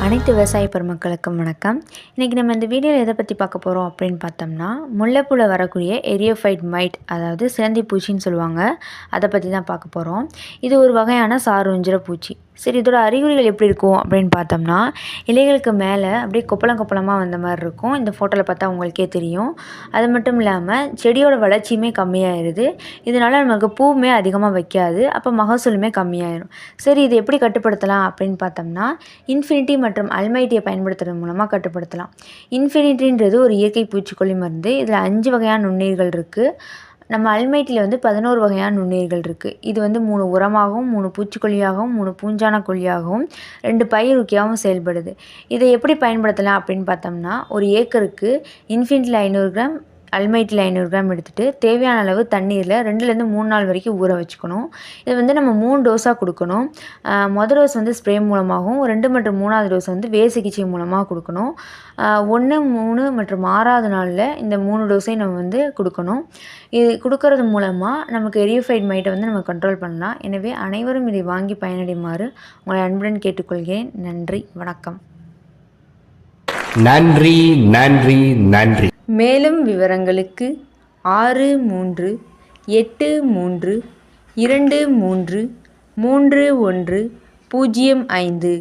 அனைத்து விவசாய பெருமக்களுக்கும் வணக்கம். இன்றைக்கி நம்ம இந்த வீடியோவில் எதை பற்றி பார்க்க போகிறோம் அப்படின்னு பார்த்தோம்னா, முல்லைப்பூவில் வரக்கூடிய எரியோஃபைட் மைட், அதாவது சிலந்தி பூச்சின்னு சொல்லுவாங்க. அதை பற்றி தான் பார்க்க போகிறோம். இது ஒரு வகையான சாறு உஞ்சுற பூச்சி. சரி, இதோட அறிகுறிகள் எப்படி இருக்கும் அப்படின்னு பார்த்தோம்னா, இலைகளுக்கு மேலே அப்படியே கொப்பளமாக வந்த மாதிரி இருக்கும். இந்த ஃபோட்டோவில் பார்த்தா உங்களுக்கே தெரியும். அது மட்டும் இல்லாமல் செடியோட வளர்ச்சியுமே கம்மியாயிருது. இதனால் நமக்கு பூவுமே அதிகமாக வைக்காது. அப்போ மகசூலுமே கம்மியாயிரும். சரி, இது எப்படி கட்டுப்படுத்தலாம் அப்படின்னு பார்த்தோம்னா, இன்ஃபினிட்டி மற்றும் அல்மைட்டியை பயன்படுத்துறது மூலமாக கட்டுப்படுத்தலாம். இன்ஃபினிட்டின்றது ஒரு இயற்கை பூச்சிக்கொல்லி மருந்து. இதில் 5 வகையான நுண்ணுயிர்கள் இருக்குது. நம்ம அல்மைட்டியில் 11 வகையான நுண்ணுயிர்கள் இருக்குது. இது 3 உரமாகவும், 3 பூச்சிக்கொல்லியாகவும், 3 பூஞ்சான கொல்லியாகவும், 2 பயிருக்கியாகவும் செயல்படுது. இதை எப்படி பயன்படுத்தலாம் அப்படின்னு பார்த்தோம்னா, ஒரு ஏக்கருக்கு இன்ஃபினிட்டியில் 500 கிராம், அல்மைட்டில் 500 கிராம் எடுத்துகிட்டு தேவையான அளவு தண்ணீரில் 2லேருந்து 3 நாள் வரைக்கும் ஊற வச்சுக்கணும். இது நம்ம 3 டோஸாக கொடுக்கணும். மொதல் டோஸ் ஸ்ப்ரே மூலமாகவும், 2 மற்றும் 3வது டோஸ் வேர் சிகிச்சை மூலமாக கொடுக்கணும். 1, 3 மற்றும் 6வது நாளில் இந்த 3 டோஸையும் நம்ம கொடுக்கணும். இது கொடுக்கறது மூலமாக நமக்கு எரியோஃபைட் மைட்டை நம்ம கண்ட்ரோல் பண்ணலாம். எனவே அனைவரும் இதை வாங்கி பயனடையுமாறு உங்களை அன்புடன் கேட்டுக்கொள்கிறேன். நன்றி, வணக்கம். நன்றி நன்றி நன்றி. மேலும் விவரங்களுக்கு 6383233105